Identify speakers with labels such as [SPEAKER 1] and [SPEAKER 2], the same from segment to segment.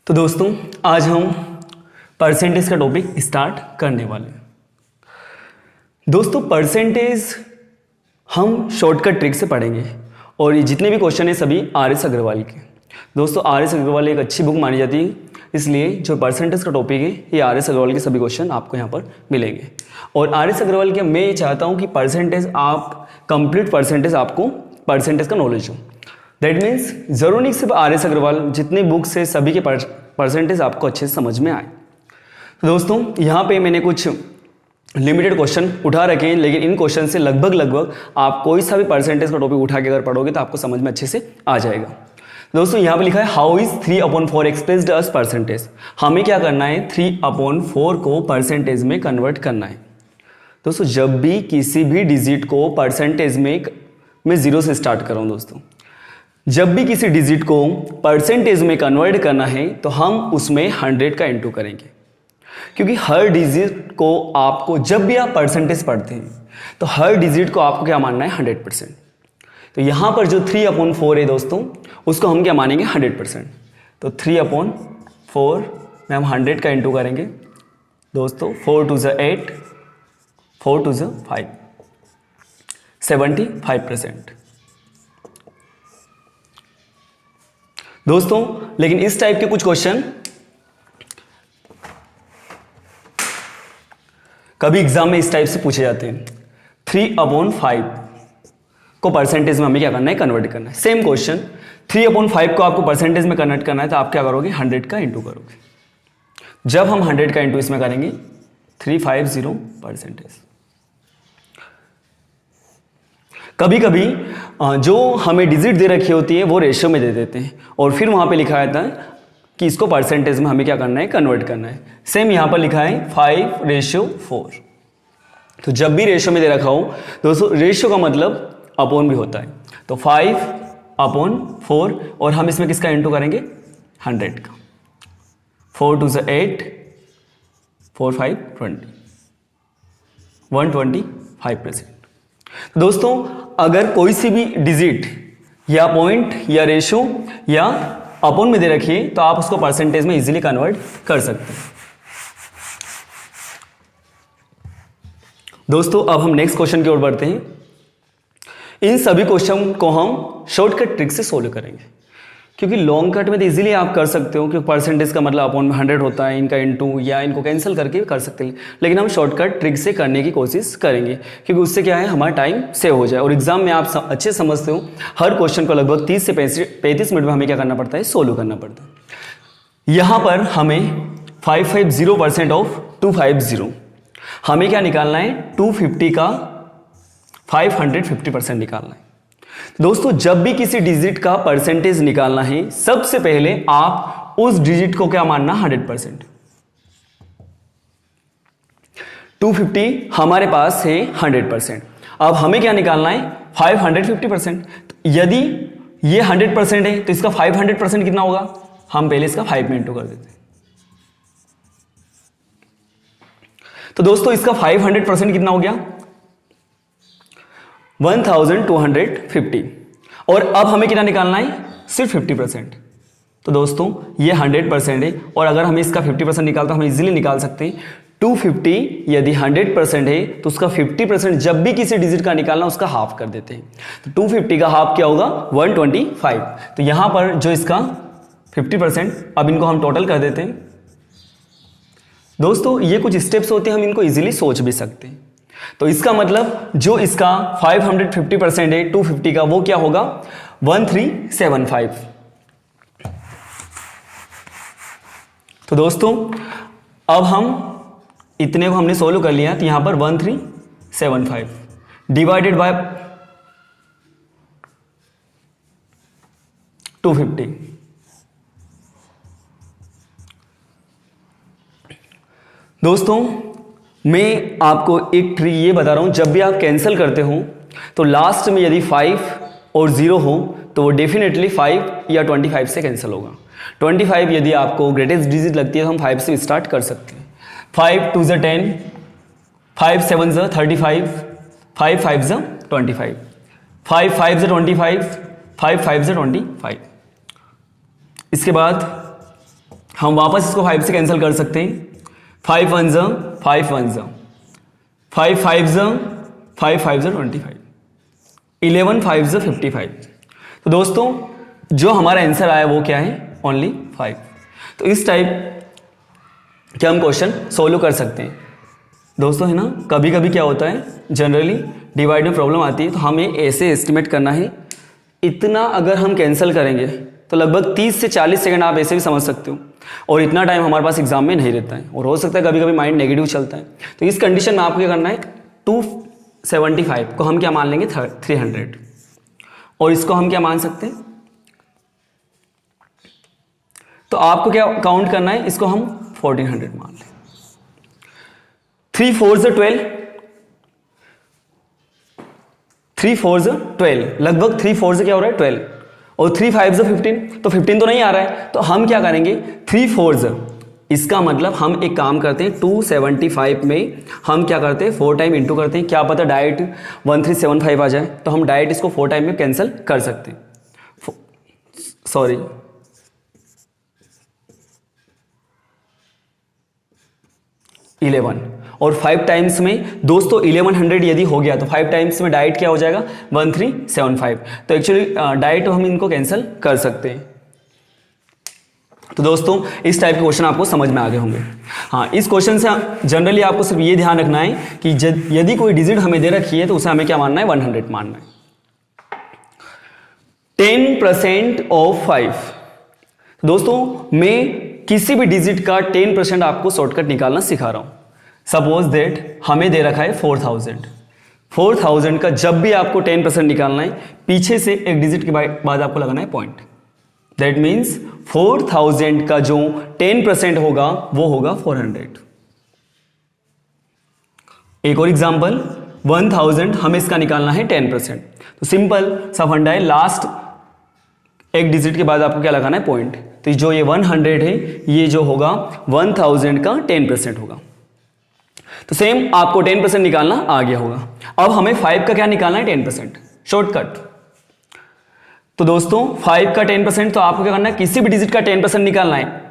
[SPEAKER 1] तो दोस्तों आज हम परसेंटेज का टॉपिक स्टार्ट करने वाले हैं। दोस्तों परसेंटेज हम शॉर्टकट ट्रिक से पढ़ेंगे और ये जितने भी क्वेश्चन है सभी आर.एस. अग्रवाल के। दोस्तों आर.एस. अग्रवाल एक अच्छी बुक मानी जाती है, इसलिए जो परसेंटेज का टॉपिक है ये आर.एस. अग्रवाल के सभी क्वेश्चन आपको यहाँ पर मिलेंगे। और आर.एस. अग्रवाल के मैं ये चाहता हूँ कि परसेंटेज आप कंप्लीट परसेंटेज आपको परसेंटेज का नॉलेज हो। दैट मीन्स जरूर नहीं सिर्फ आर.एस. अग्रवाल, जितने बुक्स है सभी के परसेंटेज आपको अच्छे से समझ में आए। तो दोस्तों यहाँ पे मैंने कुछ लिमिटेड क्वेश्चन उठा रखे हैं, लेकिन इन क्वेश्चन से लगभग आप कोई सा भी परसेंटेज का टॉपिक उठा के अगर पढ़ोगे तो आपको समझ में अच्छे से आ जाएगा। दोस्तों यहाँ पे लिखा है how is 3/4 expressed as percentage. हमें क्या करना है, 3/4 को परसेंटेज में कन्वर्ट करना है। दोस्तों जब भी किसी भी डिजिट को परसेंटेज में, मैं जीरो से स्टार्ट कर रहा हूँ दोस्तों, जब भी किसी डिजिट को परसेंटेज में कन्वर्ट करना है तो हम उसमें 100 का इंटू करेंगे, क्योंकि हर डिजिट को आपको, जब भी आप परसेंटेज पढ़ते हैं तो हर डिजिट को आपको क्या मानना है, 100%। तो यहाँ पर जो 3/4 है दोस्तों, उसको हम क्या मानेंगे, 100%। तो 3/4 में हम 100 का इंटू करेंगे दोस्तों। 4 2 ज़ा 8, 4 2 ज़ा 5, 75%। दोस्तों लेकिन इस टाइप के कुछ क्वेश्चन कभी एग्जाम में इस टाइप से पूछे जाते हैं। 3/5 को परसेंटेज में हमें क्या करना है, कन्वर्ट करना है। सेम क्वेश्चन 3/5 को आपको परसेंटेज में कन्वर्ट करना है तो आप क्या करोगे, 100 का इंटू करोगे। जब हम 100 का इंटू इसमें करेंगे 350%। कभी कभी जो हमें डिजिट दे रखी होती है वो रेशियो में दे देते हैं और फिर वहाँ पे लिखा रहता है कि इसको परसेंटेज में हमें क्या करना है, कन्वर्ट करना है। सेम यहाँ पर लिखा है 5:4। तो जब भी रेशियो में दे रखा हो दोस्तों, रेशियो का मतलब अपॉन भी होता है। तो 5/4 और हम इसमें किसका इंटू करेंगे, 100 का। 4 2 ज़ा 8, 4 5 20, 125%। दोस्तों अगर कोई सी भी डिजिट या पॉइंट या रेशियो या अपॉन में दे रखिए तो आप उसको परसेंटेज में इजीली कन्वर्ट कर सकते हैं। दोस्तों अब हम नेक्स्ट क्वेश्चन की ओर बढ़ते हैं। इन सभी क्वेश्चन को हम शॉर्टकट ट्रिक से सोल्व करेंगे, क्योंकि लॉन्ग कट में तो इजीली आप कर सकते हो, क्योंकि परसेंटेज का मतलब अपॉन में 100 होता है, इनका इंटू या इनको कैंसिल करके कर सकते हैं। लेकिन हम शॉर्टकट ट्रिक से करने की कोशिश करेंगे, क्योंकि उससे क्या है, हमारा टाइम सेव हो जाए। और एग्जाम में आप अच्छे समझते हो, हर क्वेश्चन को लगभग 30 से 35 मिनट में हमें क्या करना पड़ता है, सोल्व करना पड़ता है। यहाँ पर हमें 550% ऑफ 250, हमें क्या निकालना है, 250 का 550% निकालना है। दोस्तों जब भी किसी डिजिट का परसेंटेज निकालना है, सबसे पहले आप उस डिजिट को क्या मानना, 100%। 250 हमारे पास है 100%। अब हमें क्या निकालना है, 550%। यदि ये 100% है तो इसका 500% कितना होगा, हम पहले इसका 5 में इंटू कर देते हैं। तो दोस्तों इसका 500% कितना हो गया, 1250। और अब हमें कितना निकालना है, सिर्फ 50%। तो दोस्तों ये 100% है, और अगर हमें इसका 50% निकालते हम इजीली निकाल सकते हैं। 250 यदि 100% है तो उसका 50% जब भी किसी डिजिट का निकालना उसका हाफ कर देते हैं। तो 250 का हाफ क्या होगा, 125। तो यहां पर जो इसका 50%, अब इनको हम टोटल कर देते हैं। दोस्तों ये कुछ स्टेप्स होते हैं, हम इनको इजीली सोच भी सकते हैं। तो इसका मतलब जो इसका 550% है 250 का, वो क्या होगा, 1375। तो दोस्तों अब हम इतने को हमने सोल्व कर लिया, तो यहां पर 1375 डिवाइडेड बाय 250। दोस्तों मैं आपको एक ट्रिक ये बता रहा हूं, जब भी आप कैंसिल करते हो तो लास्ट में यदि 5 और 0 हो तो वो डेफिनेटली 5 या 25 से कैंसिल होगा। 25 यदि आपको ग्रेटेस्ट डिजिट लगती है तो हम 5 से स्टार्ट कर सकते हैं। 5 2 ज़ा 10, 5 7 ज़ा 35, 5 5 ज़ा 25, 5 5 ज़ा 25, 5 5 ज़ा 25। इसके बाद हम वापस इसको 5 से कैंसिल कर सकते हैं। 5 1 ज़ 5 1 ज़ 5 5 ज़ 5 5 ज़ 25, 11 5 ज़ 55। तो दोस्तों जो हमारा आंसर आया वो क्या है, ओनली 5। तो इस टाइप के हम क्वेश्चन सोल्व कर सकते हैं दोस्तों, है ना। कभी कभी क्या होता है, जनरली डिवाइड में प्रॉब्लम आती है, तो हमें ऐसे एस्टिमेट करना है, इतना अगर हम कैंसिल करेंगे तो लगभग 30 से 40 सेकंड आप ऐसे भी समझ सकते हो, और इतना टाइम हमारे पास एग्जाम में नहीं रहता है, और हो सकता है कभी कभी माइंड नेगेटिव चलता है। तो इस कंडीशन में आपको क्या करना है, 275 को हम क्या मान लेंगे, 300, और इसको हम क्या मान सकते हैं, तो आपको क्या काउंट करना है, इसको हम 1400 मान लें। 3 4 ज़ 12, 3 4 ज़ 12, लगभग 3 4 ज़ क्या हो रहा है, 12, और 3 5 ज़ 15, तो 15 तो नहीं आ रहा है, तो हम क्या करेंगे, 3 4 ज़, इसका मतलब हम एक काम करते हैं, 275 में हम क्या करते हैं, 4 टाइम इंटू करते हैं, क्या पता डायरेक्ट 1375 आ जाए, तो हम डायरेक्ट इसको 4 टाइम में कैंसिल कर सकते हैं। सॉरी, और 5 टाइम्स में दोस्तों 1100 यदि हो गया तो 5 टाइम्स में डायरेक्ट क्या हो जाएगा, 1375। तो एक्चुअली डायरेक्ट हम इनको कैंसिल कर सकते हैं। तो दोस्तों इस टाइप के क्वेश्चन आपको समझ में आ गए होंगे। हाँ, इस क्वेश्चन से जनरली आपको सिर्फ ये ध्यान रखना है कि यदि कोई डिजिट हमें दे रखी है तो उसे हमें क्या मानना है, 100 मानना है। 10% ऑफ 5, दोस्तों मैं किसी भी डिजिट का 10% आपको शॉर्टकट निकालना सिखा रहा हूं। सपोज दैट हमें दे रखा है 4000 का जब भी आपको 10% निकालना है, पीछे से एक डिजिट के बाद आपको लगाना है पॉइंट। दैट मीन्स 4000 का जो 10% होगा वो होगा 400। एक और एग्जांपल, 1000 हमें इसका निकालना है 10%, तो सिंपल सा फंडा है, लास्ट एक डिजिट के बाद आपको क्या लगाना है, पॉइंट। तो जो ये 100 है, ये जो होगा 1000 का 10% होगा। तो सेम आपको 10% निकालना आ गया होगा। अब हमें 5 का क्या निकालना है, 10%, शॉर्टकट। तो दोस्तों 5 का 10%, तो आपको क्या करना है, किसी भी डिजिट का 10% निकालना है,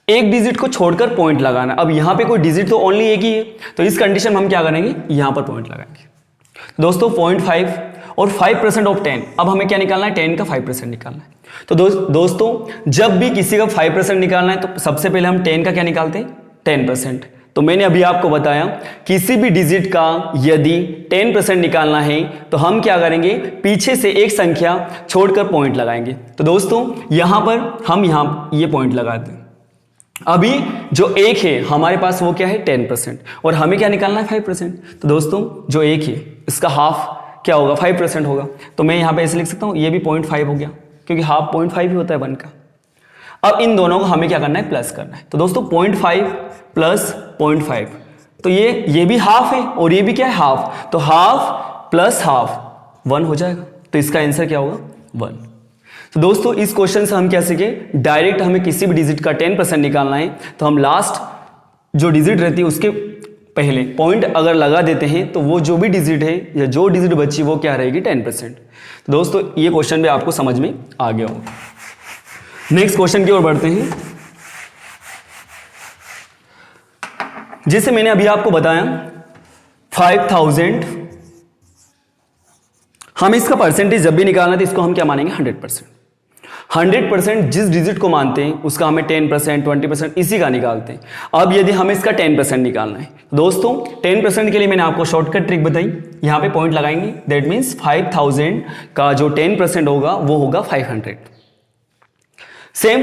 [SPEAKER 1] एक डिजिट को छोड़कर पॉइंट लगाना है। अब यहां पे कोई डिजिट तो ओनली एक ही है, तो इस कंडीशन में हम क्या करेंगे, यहां पर पॉइंट लगाएंगे। तो दोस्तों 0.5 और 5% ऑफ 10, अब हमें क्या निकालना है, 10 का 5% निकालना है। तो दोस्तों जब भी किसी का 5% निकालना है तो सबसे पहले हम 10 का क्या निकालते हैं, 10%। तो मैंने अभी आपको बताया, किसी भी डिजिट का यदि 10% निकालना है तो हम क्या करेंगे, पीछे से एक संख्या छोड़कर पॉइंट लगाएंगे। तो दोस्तों यहां पर हम ये पॉइंट लगाते हैं। अभी जो एक है हमारे पास वो क्या है, 10%, और हमें क्या निकालना है, 5%। तो दोस्तों जो एक है इसका हाफ क्या होगा, 5% होगा। तो मैं यहां पे ऐसे लिख सकता हूं, ये भी 0.5 हो गया, क्योंकि हाफ 0.5 ही होता है 1 का। अब इन दोनों को हमें क्या करना है, प्लस करना है। तो दोस्तों 0.5 प्लस 0.5, तो ये भी हाफ है और ये भी क्या है, हाफ। तो हाफ प्लस हाफ 1 हो जाएगा। तो इसका आंसर क्या होगा, 1। तो दोस्तों इस क्वेश्चन से हम क्या सीखे, डायरेक्ट हमें किसी भी डिजिट का 10% निकालना है तो हम लास्ट जो डिजिट रहती है उसके पहले पॉइंट अगर लगा देते हैं तो वो जो भी डिजिट है या जो डिजिट बची वो क्या रहेगी, 10%। तो दोस्तों ये क्वेश्चन भी आपको समझ में आ गया होगा। नेक्स्ट क्वेश्चन की ओर बढ़ते हैं। जैसे मैंने अभी आपको बताया 5000, हम इसका परसेंटेज जब भी निकालना था इसको हम क्या मानेंगे, 100%। 100% जिस डिजिट को मानते हैं उसका हमें 10%, 20% इसी का निकालते हैं। अब यदि हमें इसका 10% निकालना है, दोस्तों 10% के लिए मैंने आपको शॉर्टकट ट्रिक बताई, यहां पे पॉइंट लगाएंगे। दैट मीन्स 5000 का जो 10% होगा वो होगा 500। सेम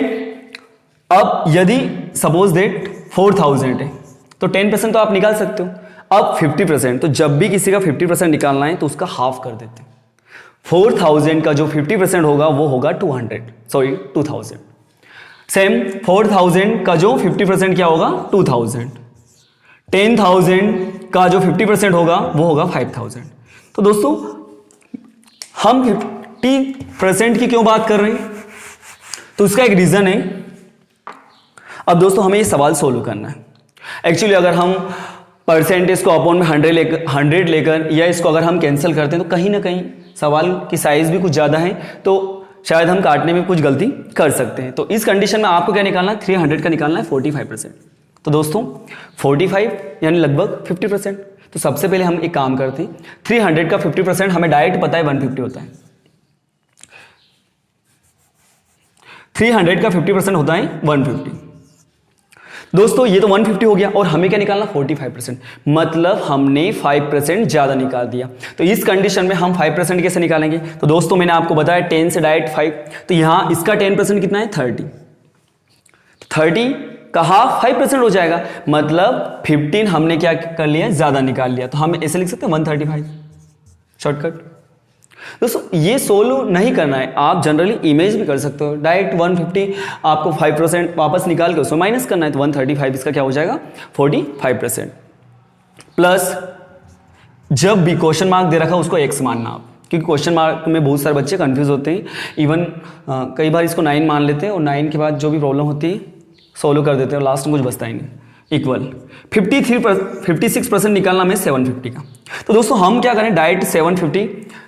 [SPEAKER 1] अब यदि सपोज दैट 4000 है तो 10% तो आप निकाल सकते हो। अब 50%, तो जब भी किसी का 50% निकालना है तो उसका हाफ कर देते हैं। 4000 का जो 50% होगा वो होगा 2000। सेम 4000 का जो 50% क्या होगा, 2000। 10,000 का जो 50% होगा वो होगा 5000। तो दोस्तों हम 50% की क्यों बात कर रहे हैं, तो उसका एक रीजन है। अब दोस्तों हमें ये सवाल सोल्व करना है। एक्चुअली अगर हम परसेंटेज को अपॉन में 100 लेकर या इसको अगर हम कैंसिल करते हैं तो कहीं ना कहीं सवाल की साइज भी कुछ ज़्यादा है, तो शायद हम काटने में कुछ गलती कर सकते हैं। तो इस कंडीशन में आपको क्या निकालना है, 300 का निकालना है 45%। तो दोस्तों 45 यानी लगभग 50%। तो सबसे पहले हम एक काम करते हैं, 300 का 50% हमें डायरेक्ट पता है 150 होता है। 300 का 50% होता है 150। दोस्तों ये तो 150 हो गया और हमें क्या निकालना, 45%, मतलब हमने 5% ज्यादा निकाल दिया। तो इस कंडीशन में हम 5% कैसे निकालेंगे? तो दोस्तों मैंने आपको बताया 10 से डायरेक्ट 5, तो यहां इसका 10% कितना है, 30। 30 का हाफ 5% हो जाएगा, मतलब 15 हमने क्या कर लिया, ज्यादा निकाल लिया। तो हम ऐसे लिख सकते हैं 135 शॉर्टकट। दोस्तों ये सोल्व नहीं करना है, आप जनरली इमेज भी कर सकते हो। डायरेक्ट 150 आपको 5% वापस निकाल के उसमें माइनस करना है, तो 135 इसका क्या हो जाएगा, 45%। प्लस जब भी क्वेश्चन मार्क दे रखा उसको x मानना आप, क्योंकि क्वेश्चन मार्क में बहुत सारे बच्चे कंफ्यूज होते हैं। इवन कई बार इसको 9 मान लेते हैं और 9 के बाद जो भी प्रॉब्लम होती है सोल्व कर देते हैं और लास्ट में कुछ बचता ही नहीं। इक्वल 56% निकालना हमें 750 का। तो दोस्तों हम क्या करें, डायरेक्ट 750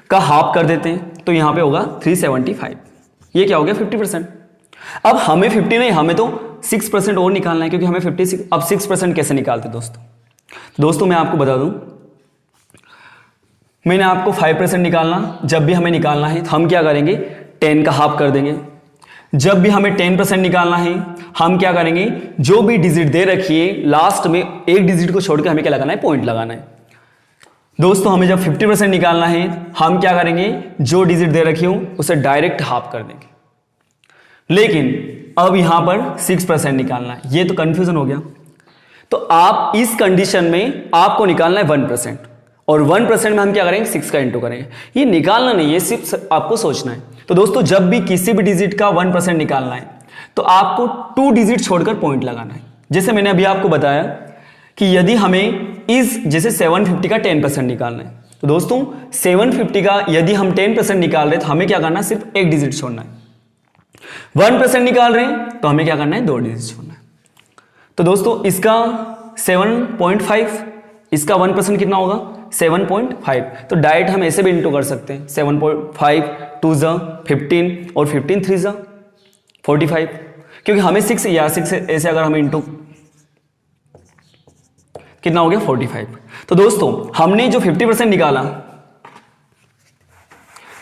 [SPEAKER 1] का हाफ कर देते हैं, तो यहां पे होगा 375। ये क्या हो गया, 50%। अब हमें 50 नहीं, हमें तो 6% और निकालना है, क्योंकि हमें 56। अब 6% कैसे निकालते दोस्तों मैं आपको बता दूं, मैंने आपको 5% निकालना, जब भी हमें निकालना है तो हम क्या करेंगे, 10 का हाफ कर देंगे। जब भी हमें 10% निकालना है हम क्या करेंगे, जो भी डिजिट दे रखी है लास्ट में एक डिजिट को छोड़कर हमें क्या लगाना है, पॉइंट लगाना है। दोस्तों हमें जब 50% निकालना है हम क्या करेंगे, जो डिजिट दे रखी हूं उसे डायरेक्ट हाफ कर देंगे। लेकिन अब यहां पर 6% निकालना है, ये तो कंफ्यूजन हो गया। तो आप इस कंडीशन में आपको निकालना है 1%, और 1% में हम क्या करेंगे, 6 का इंटू करेंगे। ये निकालना नहीं, ये सिर्फ आपको सोचना है। तो दोस्तों जब भी किसी भी डिजिट का 1% निकालना है तो आपको 2 डिजिट छोड़कर पॉइंट लगाना है। जैसे मैंने अभी आपको बताया कि यदि हमें जैसे 750 का 10% निकालना है, तो दोस्तों 750 का यदि हम 10% निकाल रहे हैं तो हमें क्या करना है, सिर्फ एक डिजिट छोड़ना है। 1% निकाल रहे हैं तो हमें क्या करना है, 2 डिजिट छोड़ना है। तो दोस्तों इसका 7.5, इसका 1% कितना होगा, 7.5। तो डायरेक्ट हम ऐसे भी इंटू कर सकते हैं, 7.5 2 ज़ा 15 और 15 3 ज़ा 45, क्योंकि हमें 6 या 6 ऐसे अगर हम इंटू कितना हो गया, 45। तो दोस्तों हमने जो 50% निकाला,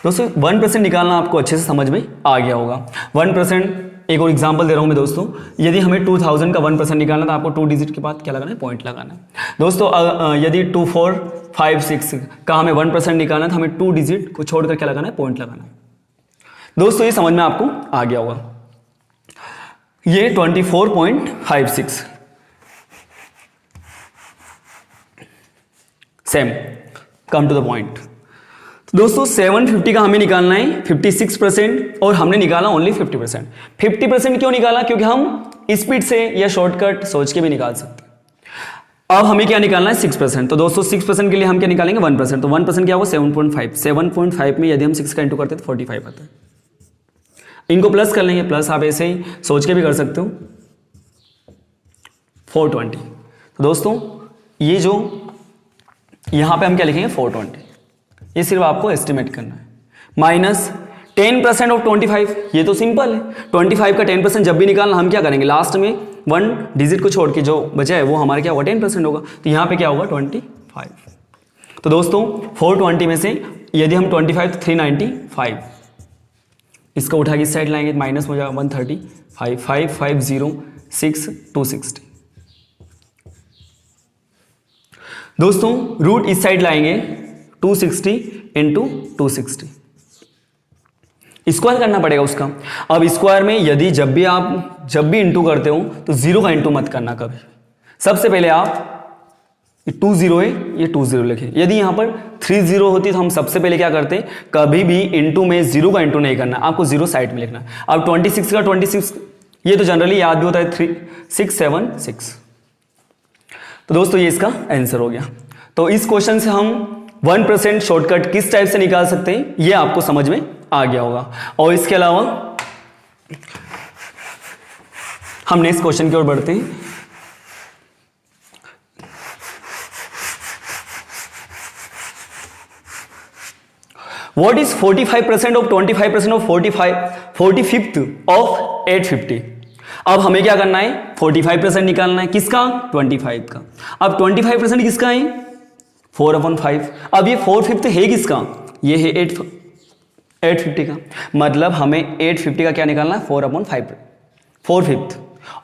[SPEAKER 1] दोस्तों 1% निकालना आपको अच्छे से समझ में आ गया होगा। 1%, एक और एग्जांपल दे रहा हूं मैं दोस्तों, यदि हमें 2000 का 1% निकालना तो आपको 2 डिजिट के बाद क्या लगाना है, पॉइंट लगाना है। दोस्तों यदि 2456 का हमें 1% निकालना तो हमें 2 डिजिट को छोड़कर क्या लगाना है, पॉइंट लगाना है। दोस्तों ये समझ में आपको आ गया होगा। ये 24.56 same, come to the point. दोस्तों 750 का हमें निकालना है 56% और हमने निकाला ओनली 50%। 50% क्यों निकाला, क्योंकि हम स्पीड से या शॉर्टकट सोच के भी निकाल सकते हैं। अब हमें क्या निकालना है, 6%। तो दोस्तों 6% के लिए हम क्या निकालेंगे, 1%। तो 1% क्या होगा, 7.5। 7.5 में यदि हम 6 का इंटू करते हैं तो 45 आता है। इनको प्लस कर लेंगे, प्लस आप ऐसे ही सोच के भी कर सकते हो, 420। तो दोस्तों ये जो यहां पे हम क्या लिखेंगे, 420। ये सिर्फ आपको एस्टिमेट करना है। माइनस 10% ऑफ 25, ये तो सिंपल है। 25 का 10% जब भी निकालना हम क्या करेंगे, लास्ट में 1 डिजिट को छोड़ के जो बचा है वो हमारा क्या होगा, 10% होगा। तो यहाँ पे क्या होगा, 25। तो दोस्तों 420 में से यदि हम 25 तो 395, इसको उठा के इस साइड लाएंगे, माइनस हो जाएगा 130, 5506 260। दोस्तों रूट इस साइड लाएंगे, 260 इंटू 260, स्क्वायर करना पड़ेगा उसका। अब स्क्वायर में यदि जब भी इंटू करते हो तो 0 का इंटू मत करना कभी। सबसे पहले आप 20 है, ये 20 लिखें। यदि यहां पर 30 होती तो हम सबसे पहले क्या करते, कभी भी इंटू में 0 का इंटू नहीं करना, आपको 0 साइड में लिखना। अब 26 का 26, ये तो जनरली याद भी होता है, 3676। तो दोस्तों ये इसका आंसर हो गया। तो इस क्वेश्चन से हम 1% शॉर्टकट किस टाइप से निकाल सकते हैं ये आपको समझ में आ गया होगा। और इसके अलावा हम नेक्स्ट क्वेश्चन की ओर बढ़ते हैं। What is 45% of 25% of 45th of 850। अब हमें क्या करना है, 45% निकालना है, किसका, 25 का। अब 25% किसका है, 4/5। अब ये 4/5 है किसका, ये है 850 का। मतलब हमें 850 का क्या निकालना है, 4/5, 4/5।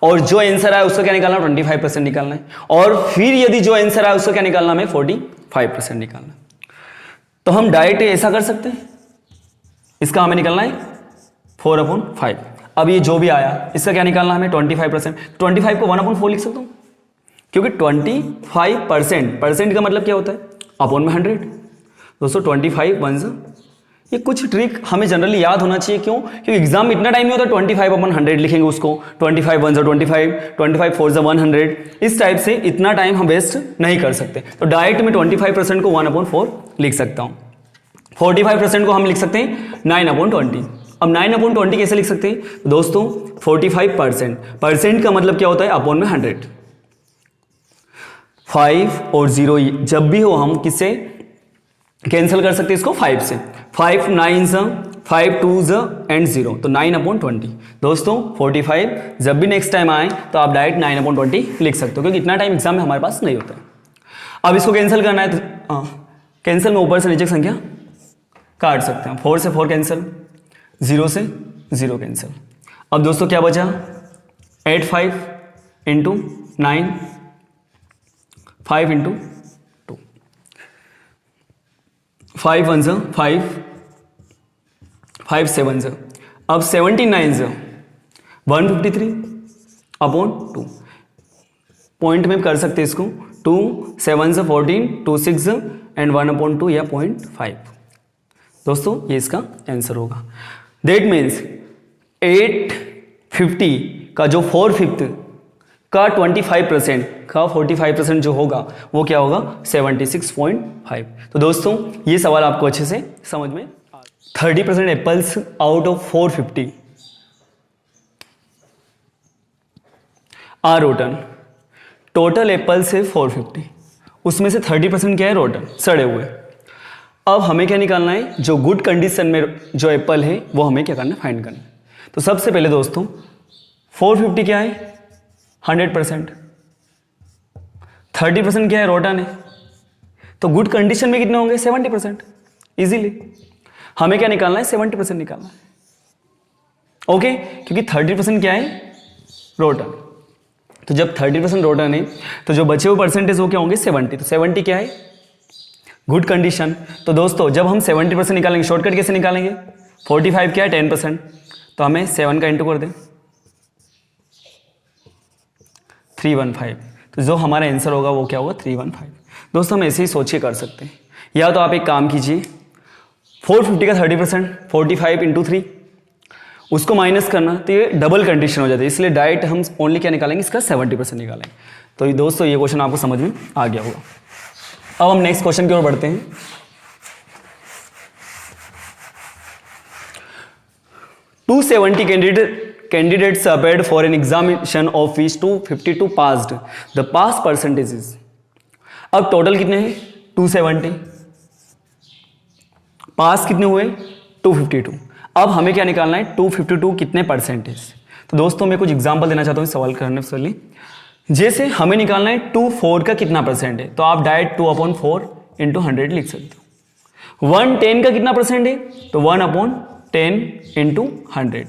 [SPEAKER 1] और जो आंसर आया उसका क्या निकालना है, 25% निकालना है। और फिर यदि जो आंसर आया उसका क्या निकालना है, हमें 45% निकालना है। तो हम डायरेक्ट ऐसा कर सकते हैं, इसका हमें निकालना है 4/5। अब ये जो भी आया इसका क्या निकालना है हमें, 25%। 25 को 1/4 लिख सकता हूँ, क्योंकि 25% का मतलब क्या होता है, अपॉन में 100। दोस्तों 25 1 ये कुछ ट्रिक हमें जनरली याद होना चाहिए। क्यों, क्योंकि एग्जाम में इतना टाइम नहीं होता 25/100 लिखेंगे उसको, 25 1 25, 25 4 100। इस टाइप से इतना टाइम हम वेस्ट नहीं कर सकते। तो डायरेक्ट में 25% को 1/4 लिख सकता हूँ। 45% को हम लिख सकते हैं 9/20। अब 9/20 कैसे लिख सकते हैं दोस्तों, 45% का मतलब क्या होता है, अपॉन में 100। 5 और 0 जब भी हो हम किससे कैंसिल कर सकते हैं इसको, 5 से। 5 9 5 2 एंड 0, तो 9/20। दोस्तों 45 जब भी नेक्स्ट टाइम आए तो आप डायरेक्ट 9/20 लिख सकते हो, क्योंकि इतना टाइम एग्जाम में हमारे पास नहीं होता। अब इसको कैंसिल करना है तो कैंसिल में ऊपर से नीचे संख्या काट सकते हैं। 4 से 4 कैंसिल, 0 से 0 कैंसिल। अब दोस्तों क्या बचा, 8 5 इंटू 9 5 इंटू 2, 5 1 5 5 7 0। अब 79 153 अपॉन 2। पॉइंट में कर सकते हैं इसको, 2 7 14 2 6 एंड 1/2 या 0.5। दोस्तों ये इसका आंसर होगा। दैट मीन्स 850 का जो 4/5 का 25% का 45% जो होगा वो क्या होगा, 76.5। तो दोस्तों ये सवाल आपको अच्छे से समझ में, 30% apples out of 450 are rotten. Total apples है 450, उसमें से 30% क्या है, रोटन, सड़े हुए। अब हमें क्या निकालना है, जो गुड कंडीशन में जो एप्पल है वो हमें क्या करना है, फाइंड करना है। तो सबसे पहले दोस्तों 450 क्या है, 100%। 30% क्या है, रोटन है। तो गुड कंडीशन में कितने होंगे, 70%। इजीली हमें क्या निकालना है, 70% निकालना है। ओके, क्योंकि 30% क्या है, रोटन। तो जब 30% रोटन है तो जो बचे हुए परसेंटेज वो क्या होंगे, 70। तो 70 क्या है, गुड कंडीशन। तो दोस्तों जब हम 70% निकालेंगे, शॉर्टकट कैसे निकालेंगे, 45 क्या है, 10%। तो हमें 7 का इंटू कर दें, 315। तो जो हमारा आंसर होगा वो क्या होगा, 315। दोस्तों हम ऐसे ही सोच के कर सकते हैं, या तो आप एक काम कीजिए, 450 का 30% 45 इंटू 3, उसको माइनस करना, तो ये डबल कंडीशन हो जाती है। इसलिए डायरेक्ट हम ओनली क्या निकालेंगे, इसका 70% निकालेंगे। तो ये दोस्तों ये क्वेश्चन आपको समझ में आ गया होगा। अब हम नेक्स्ट क्वेश्चन की ओर बढ़ते हैं। Two 270 candidates appeared for an examination of which 252 passed. The pass percentage is, अब टोटल कितने हैं, 270, पास कितने हुए, 252। अब हमें क्या निकालना है, 252 कितने परसेंटेज। तो दोस्तों मैं कुछ एग्जांपल देना चाहता हूँ सवाल करने से पहले। जैसे हमें निकालना है 24 का कितना परसेंट है, तो आप डायरेक्ट 2/4 इंटू 100 लिख सकते हो। 110 का कितना परसेंट है, तो 1/10 इंटू 100।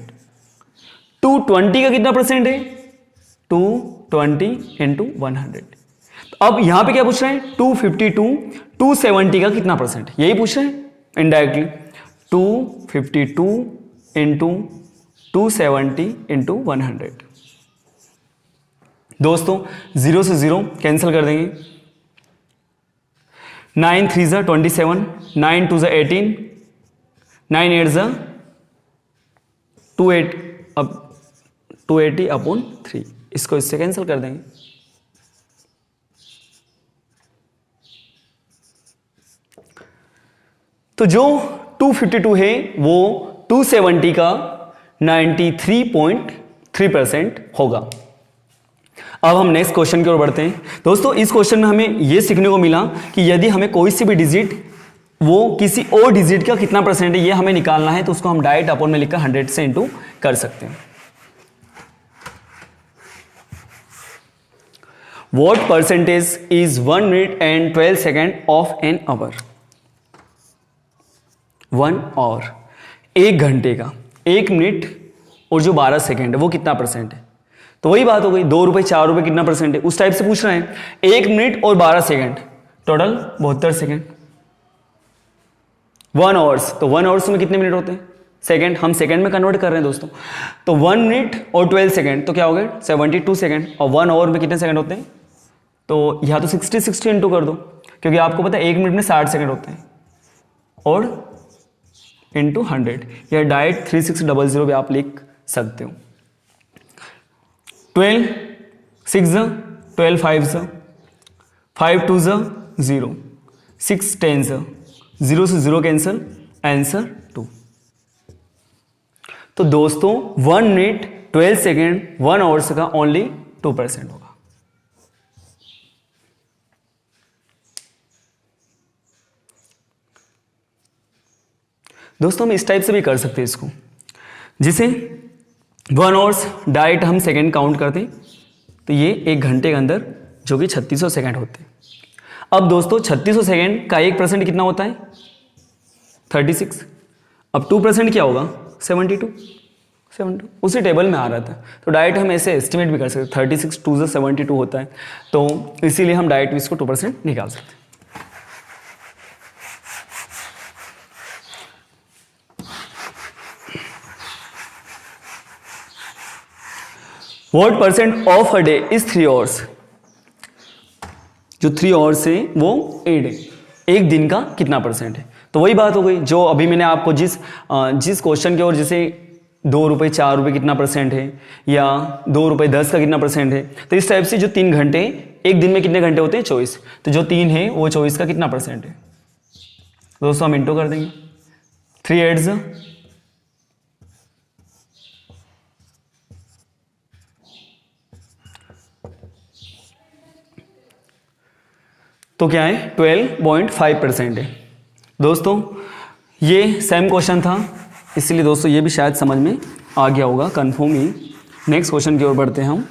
[SPEAKER 1] 220 का कितना परसेंट है, 220 इंटू 100। अब यहां पे क्या पूछ रहे हैं, 252 270 का कितना परसेंट, यही पूछ रहे हैं इनडायरेक्टली। 252 into 270 into 100। दोस्तों 0 से 0 कैंसिल कर देंगे, 9 3 ज़ा 27, 9 2 ज़ा 18, 9 8 ज़ा 28, अब 280/3, इसको इससे कैंसिल कर देंगे। तो जो 252 है वो 270 का 93.3% होगा। अब हम नेक्स्ट क्वेश्चन की ओर बढ़ते हैं। दोस्तों इस क्वेश्चन में हमें यह सीखने को मिला कि यदि हमें कोई सी भी डिजिट वो किसी और डिजिट का कितना परसेंट है ये हमें निकालना है, तो उसको हम डायरेक्ट अपॉन में लिखकर 100 से इंटू कर सकते हैं। What percentage is 1 minute and 12 second of an hour? 1 hour, 1 घंटे का 1 मिनट और जो 12 सेकेंड है वो कितना परसेंट है? तो वही बात हो गई, 2 रुपए 4 रुपए कितना परसेंट है उस टाइप से पूछ रहे हैं। 1 मिनट और 12 सेकेंड, टोटल 72 सेकेंड। 1 आवर्स, तो 1 आवर्स में कितने मिनट होते हैं? सेकेंड, हम सेकेंड में कन्वर्ट कर रहे हैं दोस्तों। तो 1 मिनट और 12 सेकेंड तो क्या हो गया? 72 सेकेंड। और 1 आवर में कितने सेकेंड होते हैं? तो यहाँ तो 60 इंटू कर दो, क्योंकि आपको पता है 1 मिनट में 60 सेकेंड होते हैं, और इंटू 100, या डायरेक्ट 3600 भी आप लिख सकते हो। 12 6 12 5 5 2 0 6 10 0 से 0 कैंसिल, आंसर 2। तो दोस्तों 1 मिनट 12 सेकेंड 1 आवर्स का ओनली 2% होगा। दोस्तों हम इस टाइप से भी कर सकते हैं इसको, जिसे 1 आवर्स डायरेक्ट हम सेकेंड काउंट करते, तो ये 1 घंटे के अंदर जो कि 3600 सेकेंड होते हैं। अब दोस्तों 3600 सेकेंड का 1% कितना होता है? 36। अब 2% क्या होगा? 72। उसी टेबल में आ रहा था, तो डायरेक्ट हम ऐसे एस्टिमेट भी कर सकते। 36 2 72 होता है, तो इसीलिए हम डायरेक्ट इसको 2% निकाल सकते हैं। What percent of a day is 3 hours? जो 3 आवर्स है वो 8 है। एक दिन का कितना परसेंट है? तो वही बात हो गई जो अभी मैंने आपको जिस क्वेश्चन के, और जैसे 2 रुपये 4 रुपये कितना परसेंट है, या 2 रुपये 10 का कितना परसेंट है, तो इस टाइप से जो 3 घंटे, एक दिन में कितने घंटे होते हैं? 24। तो जो 3 है वो 24 का कितना परसेंट है? दोस्तों हम इंटू कर देंगे। 3 8 तो क्या है? 12.5% है। दोस्तों ये सेम क्वेश्चन था, इसलिए दोस्तों ये भी शायद समझ में आ गया होगा कंफर्म ही। नेक्स्ट क्वेश्चन की ओर बढ़ते हैं हम।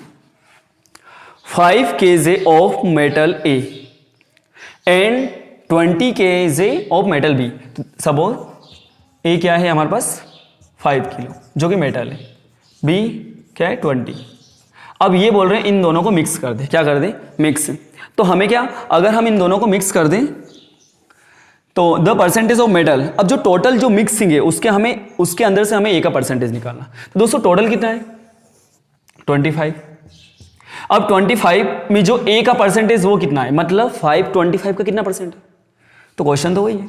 [SPEAKER 1] 5 kg of metal A and 20 kg of metal B. Suppose A क्या है हमारे पास? 5 किलो जो कि मेटल है, बी क्या है? 20। अब ये बोल रहे हैं इन दोनों को मिक्स कर दे। क्या कर दे? मिक्स। तो हमें क्या, अगर हम इन दोनों को मिक्स कर दें तो द परसेंटेज ऑफ मेटल, अब जो टोटल जो मिक्सिंग है उसके अंदर से हमें ए का परसेंटेज निकालना। तो दोस्तों टोटल कितना है? 25। अब 25 में जो ए का परसेंटेज वो कितना है? मतलब 525 का कितना परसेंट है? तो क्वेश्चन तो वही है।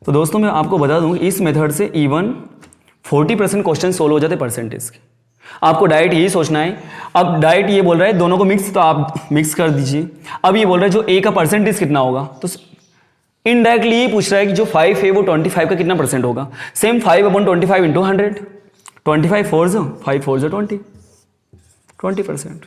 [SPEAKER 1] तो दोस्तों मैं आपको बता दूं इस मेथड से इवन 40% क्वेश्चन सोल्व हो जाते परसेंटेज के। आपको डायरेक्ट यही सोचना है। अब डायरेक्ट ये बोल रहा है दोनों को मिक्स, तो आप मिक्स कर दीजिए। अब ये बोल रहा है जो ए का परसेंटेज कितना होगा, तो इनडायरेक्टली ये पूछ रहा है कि जो 5 है वो 25 का कितना परसेंट होगा। Same 5/25 into 100, 25 4 5 4 20%।